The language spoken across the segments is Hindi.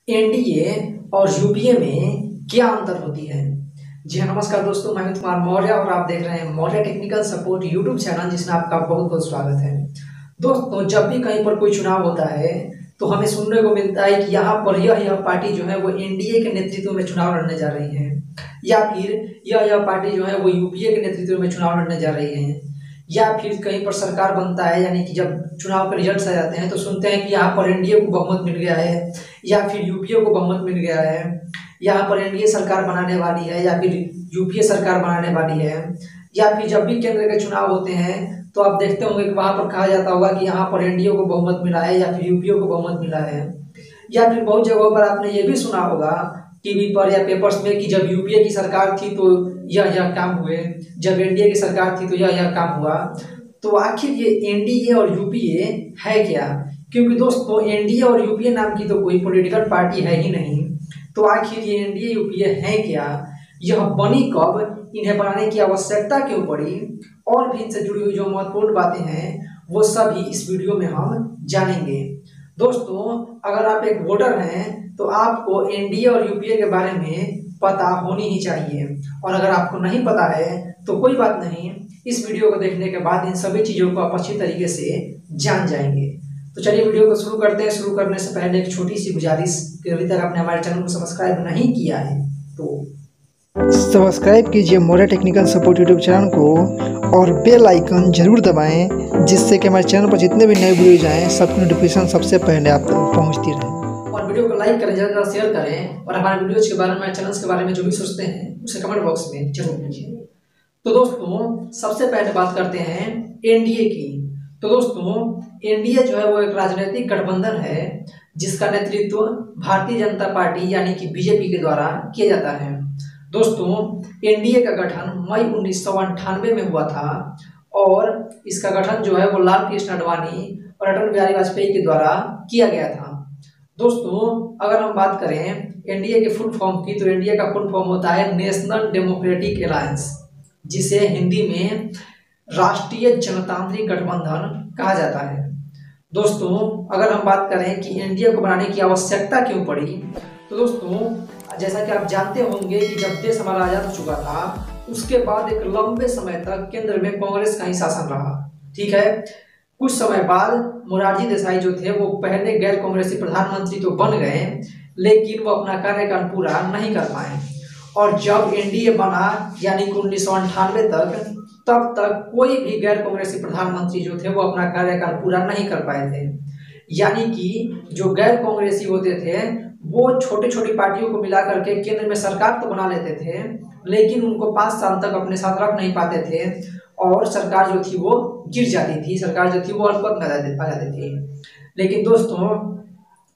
एनडीए और यूपीए में क्या अंतर होती है। जी हाँ, नमस्कार दोस्तों, मैं कुमार मौर्य और आप देख रहे हैं Maurya technical support YouTube channel, जिसमें आपका बहुत बहुत स्वागत है। दोस्तों, जब भी कहीं पर कोई चुनाव होता है तो हमें सुनने को मिलता है कि यहाँ पर यह पार्टी जो है वो एनडीए के नेतृत्व में चुनाव लड़ने जा रही है, या फिर यह पार्टी जो है वो यूपीए के नेतृत्व में चुनाव लड़ने जा रही है, या फिर कहीं पर सरकार बनता है, यानी कि जब चुनाव के रिजल्ट आ जाते हैं तो सुनते हैं कि यहाँ पर एनडीए को बहुमत मिल गया है, या फिर यूपीए को बहुमत मिल गया है, यहाँ पर एनडीए सरकार बनाने वाली है, या फिर यूपीए सरकार बनाने वाली है। या फिर जब भी केंद्र के चुनाव होते हैं तो आप देखते होंगे कि वहां पर कहा जाता होगा कि यहाँ पर एनडीए को बहुमत मिला है या फिर यूपीए को बहुमत मिला है। या फिर बहुत जगहों पर आपने ये भी सुना होगा टीवी पर या पेपर्स में कि जब यूपीए की सरकार थी तो यह काम हुए, जब एनडीए की सरकार थी तो यह काम हुआ। तो आखिर ये एनडीए और यूपीए है क्या? क्योंकि दोस्तों, एनडीए और यूपीए नाम की तो कोई पॉलिटिकल पार्टी है ही नहीं। तो आखिर ये एनडीए यूपीए है क्या, यह बनी कब, इन्हें बनाने की आवश्यकता क्यों पड़ी, और भी इनसे जुड़ी हुई जो महत्वपूर्ण बातें हैं वो सभी इस वीडियो में हम जानेंगे। दोस्तों, अगर आप एक वोटर हैं तो आपको एनडीए और यूपीए के बारे में पता होनी ही चाहिए, और अगर आपको नहीं पता है तो कोई बात नहीं, इस वीडियो को देखने के बाद इन सभी चीज़ों को आप अच्छी तरीके से जान जाएंगे। तो चलिए वीडियो को शुरू करते हैं। शुरू करने से पहले एक छोटी सी गुजारिश कि अभी तक आपने हमारे चैनल को सब्सक्राइब नहीं किया है तो सब्सक्राइब कीजिए Maurya technical support YouTube channel को और बेल आइकन जरूर दबाएं, जिससे कि हमारे चैनल पर जितने भी नए वीडियोज आएँ सबकी नोटिफिकेशन सबसे पहले आप तक पहुंचती रहे। और वीडियो को लाइक करें, ज़्यादा शेयर करें, और हमारे वीडियोज के बारे में, चैनल्स के बारे में जो भी सोचते हैं उसे कमेंट बॉक्स में जरूर कीजिए। तो दोस्तों, सबसे पहले बात करते हैं एनडीए की। तो दोस्तों, एनडीए जो है वो एक राजनीतिक गठबंधन है जिसका नेतृत्व भारतीय जनता पार्टी यानी कि बीजेपी के द्वारा किया जाता है। दोस्तों, एनडीए का गठन मई 1998 में हुआ था, और इसका गठन जो है वो लाल कृष्ण आडवाणी और अटल बिहारी वाजपेयी के द्वारा किया गया था। दोस्तों, अगर हम बात करें एनडीए के फुल फॉर्म की, तो एनडीए का फुल फॉर्म होता है नेशनल डेमोक्रेटिक अलायंस, जिसे हिंदी में राष्ट्रीय जनतांत्रिक गठबंधन कहा जाता है। दोस्तों, अगर हम बात करें कि एनडीए को बनाने की आवश्यकता क्यों पड़ी, तो दोस्तों, जैसा कि आप जानते होंगे कि जब देश हमारा आजाद हो चुका था उसके बाद एक लंबे समय तक केंद्र में कांग्रेस का ही शासन रहा। ठीक है, कुछ समय बाद मोरारजी देसाई जो थे वो पहले गैर कांग्रेसी प्रधानमंत्री तो बन गए, लेकिन वो अपना कार्यकाल पूरा नहीं कर पाए। और जब एनडीए बना यानी कि 1998 तक, तब तक कोई भी गैर कांग्रेसी प्रधानमंत्री जो थे वो अपना कार्यकाल पूरा नहीं कर पाए थे। यानी कि जो गैर कांग्रेसी होते थे वो छोटी छोटी पार्टियों को मिला करके केंद्र में सरकार तो बना लेते थे, लेकिन उनको 5 साल तक अपने साथ रख नहीं पाते थे, और सरकार जो थी वो गिर जाती थी, सरकार जो थी वो अल्पमत में आ जाती थी। लेकिन दोस्तों,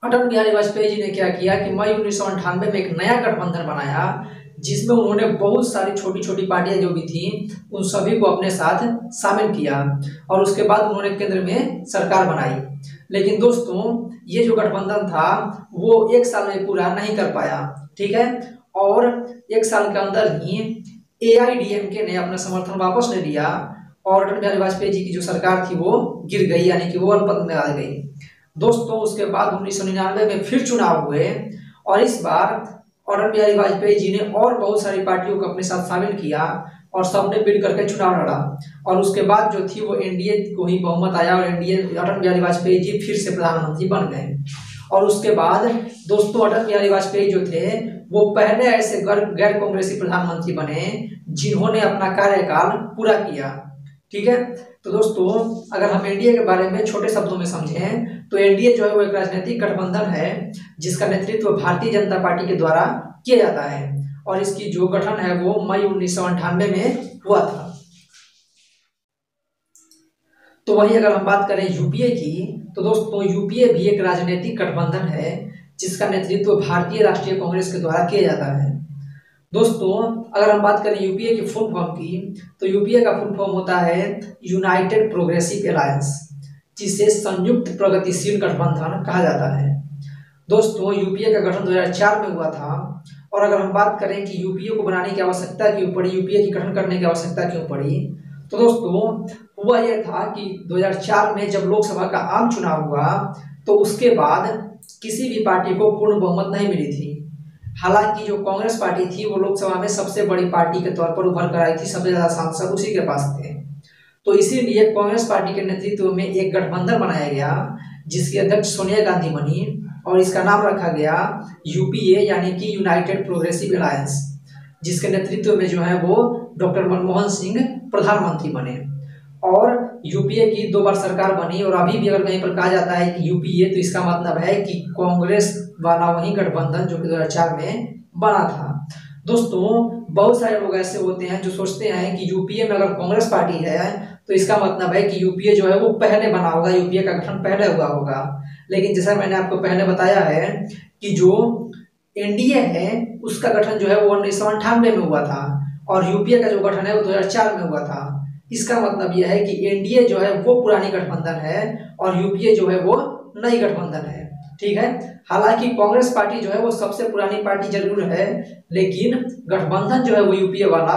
अटल बिहारी वाजपेयी जी ने क्या किया कि मई 1998 में एक नया गठबंधन बनाया, जिसमें उन्होंने बहुत सारी छोटी छोटी पार्टियां जो भी थी उन सभी को अपने साथ शामिल किया, और उसके बाद उन्होंने केंद्र में सरकार बनाई। लेकिन दोस्तों, ये जो गठबंधन था वो 1 साल में पूरा नहीं कर पाया। ठीक है, और 1 साल के अंदर ही एआईडीएमके ने अपना समर्थन वापस ले लिया, और अटल बिहारी वाजपेयी जी की जो सरकार थी वो गिर गई, यानी कि वो अल्पमत में आ गई। दोस्तों, उसके बाद 1999 में फिर चुनाव हुए, और इस बार अटल बिहारी वाजपेयी जी ने और बहुत सारी पार्टियों को अपने साथ शामिल किया, और सबने मिल करके चुनाव लड़ा, और उसके बाद जो थी वो एनडीए को ही बहुमत आया, और एनडीए अटल बिहारी वाजपेयी जी फिर से प्रधानमंत्री बन गए। और उसके बाद दोस्तों, अटल बिहारी वाजपेयी जो थे वो पहले ऐसे गैर कांग्रेसी प्रधानमंत्री बने जिन्होंने अपना कार्यकाल पूरा किया। ठीक है, तो दोस्तों, अगर हम एनडीए के बारे में छोटे शब्दों में समझें तो एनडीए जो है वो एक राजनीतिक गठबंधन है जिसका नेतृत्व भारतीय जनता पार्टी के द्वारा किया जाता है, और इसकी जो गठन है वो मई 1998 में हुआ था। तो वही अगर हम बात करें यूपीए की, तो दोस्तों, यूपीए भी एक राजनीतिक गठबंधन है जिसका नेतृत्व भारतीय राष्ट्रीय कांग्रेस के द्वारा किया जाता है। दोस्तों, अगर हम बात करें यूपीए की फुल फॉर्म की, तो यूपीए का फुल फॉर्म होता है यूनाइटेड प्रोग्रेसिव अलायंस, जिसे संयुक्त प्रगतिशील गठबंधन कहा जाता है। दोस्तों, यूपीए का गठन 2004 में हुआ था, और अगर हम बात करें कि यूपीए को बनाने की आवश्यकता क्यों पड़ी, यूपीए की गठन करने की आवश्यकता क्यों पड़ी, तो दोस्तों, हुआ यह था कि 2004 में जब लोकसभा का आम चुनाव हुआ तो उसके बाद किसी भी पार्टी को पूर्ण बहुमत नहीं मिली थी। हालांकि जो कांग्रेस पार्टी थी वो लोकसभा में सबसे बड़ी पार्टी के तौर पर उभर कर आई थी, सबसे ज्यादा सांसद उसी के पास थे। तो इसीलिए कांग्रेस पार्टी के नेतृत्व में एक गठबंधन बनाया गया जिसकी अध्यक्ष सोनिया गांधी बनी और इसका नाम रखा गया यूपीए यानी कि यूनाइटेड प्रोग्रेसिव अलायंस, जिसके नेतृत्व में जो है वो डॉक्टर मनमोहन सिंह प्रधानमंत्री बने। और यूपीए की 2 बार सरकार बनी और अभी भी अगर कहीं पर कहा जाता है कि यूपीए तो इसका मतलब है कि कांग्रेस वाला वही गठबंधन जो कि 2004 में बना था। दोस्तों बहुत सारे लोग ऐसे होते हैं जो सोचते हैं कि यूपीए में अगर कांग्रेस पार्टी है तो इसका मतलब है कि यूपीए जो है वो पहले बना होगा, यूपीए का गठन पहले हुआ होगा। लेकिन जैसा मैंने आपको पहले बताया है कि जो एनडीए है उसका गठन जो है वो 1998 में हुआ था और यूपीए का जो गठन है वो 2004 में हुआ था। इसका मतलब यह है कि एनडीए जो है वो पुरानी गठबंधन है और यूपीए जो है वो नई गठबंधन है। ठीक है, हालांकि कांग्रेस पार्टी जो है वो सबसे पुरानी पार्टी जरूर है, लेकिन गठबंधन जो है वो यूपीए वाला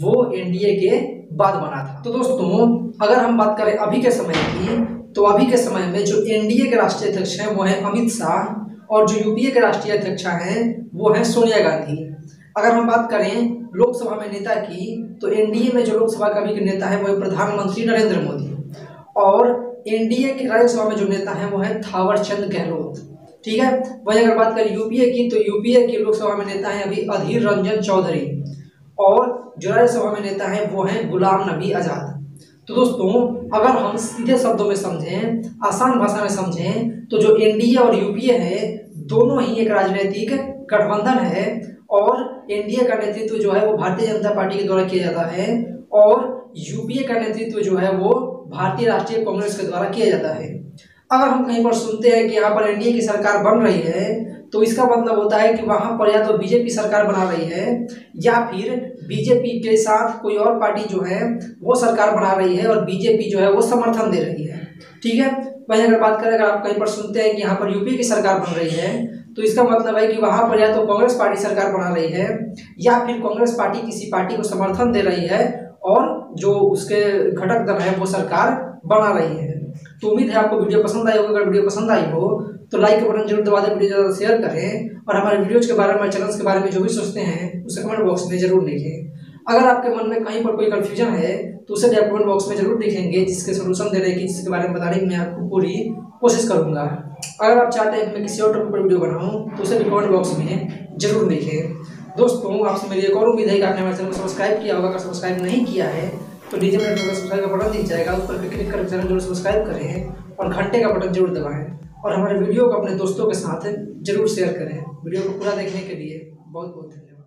वो एनडीए के बाद बना था। तो दोस्तों अगर हम बात करें अभी के समय की, तो अभी के समय में जो एनडीए के राष्ट्रीय अध्यक्ष हैं वो है अमित शाह और जो यूपीए के राष्ट्रीय अध्यक्ष हैं वो है सोनिया गांधी। अगर हम बात करें लोकसभा में नेता की, तो एनडीए में जो लोकसभा का अभी के नेता है वो है प्रधानमंत्री नरेंद्र मोदी और एनडीए के राज्यसभा में जो नेता है वो है थावर चंद गहलोत। ठीक है, वहीं अगर बात करें यूपीए की, तो यूपीए की लोकसभा में नेता है अभी अधीर रंजन चौधरी और जो राज्यसभा में नेता है वो है गुलाम नबी आजाद। तो दोस्तों अगर हम सीधे शब्दों में समझें, आसान भाषा में समझें, तो जो एनडीए और यूपीए है दोनों ही एक राजनीतिक गठबंधन है और एनडीए का नेतृत्व जो है वो भारतीय जनता पार्टी के द्वारा किया जाता है और यूपीए का नेतृत्व जो है वो भारतीय राष्ट्रीय कांग्रेस के द्वारा किया जाता है। अगर हम कहीं पर सुनते हैं कि यहाँ पर एनडीए की सरकार बन रही है तो इसका मतलब होता है कि वहां पर या तो बीजेपी सरकार बना रही है या फिर बीजेपी के साथ कोई और पार्टी जो है वो सरकार बना रही है और बीजेपी जो है वो समर्थन दे रही है। ठीक है, वहीं अगर बात करें, अगर आप कहीं पर सुनते हैं कि यहाँ पर यूपी की सरकार बन रही है तो इसका मतलब है कि वहां पर या तो कांग्रेस पार्टी सरकार बना रही है या फिर कांग्रेस पार्टी किसी पार्टी को समर्थन दे रही है और जो उसके घटक दल है वो सरकार बना रही है। तो उम्मीद है आपको वीडियो पसंद आई होगी। अगर वीडियो पसंद आई हो तो लाइक का बटन जरूर दबा दें, वीडियो ज़्यादा शेयर करें और हमारे वीडियोज़ के बारे में, चैनल्स के बारे में जो भी सोचते हैं उसे कमेंट बॉक्स में जरूर लिखें। अगर आपके मन में कहीं पर कोई कन्फ्यूजन है तो उसे आप कमेंट बॉक्स में जरूर लिखेंगे, जिसके सोल्यूशन देने की, जिसके बारे में बताने की मैं आपको पूरी कोशिश करूँगा। अगर आप चाहते हैं कि मैं किसी और टॉपिक पर वीडियो बनाऊँ तो उसे भी कमेंट बॉक्स में जरूर लिखें। दोस्तों आपसे मेरी एक और उम्मीद है कि आपने हमारे चैनल को सब्सक्राइब किया होगा। अगर सब्सक्राइब नहीं किया है तो नीचे में सब्सक्राइब का बटन दिख जाएगा, उस पर क्लिक करके चैनल जरूर सब्सक्राइब करें और घंटे का बटन जरूर दबाएं और हमारे वीडियो को अपने दोस्तों के साथ जरूर शेयर करें। वीडियो को पूरा देखने के लिए बहुत बहुत धन्यवाद।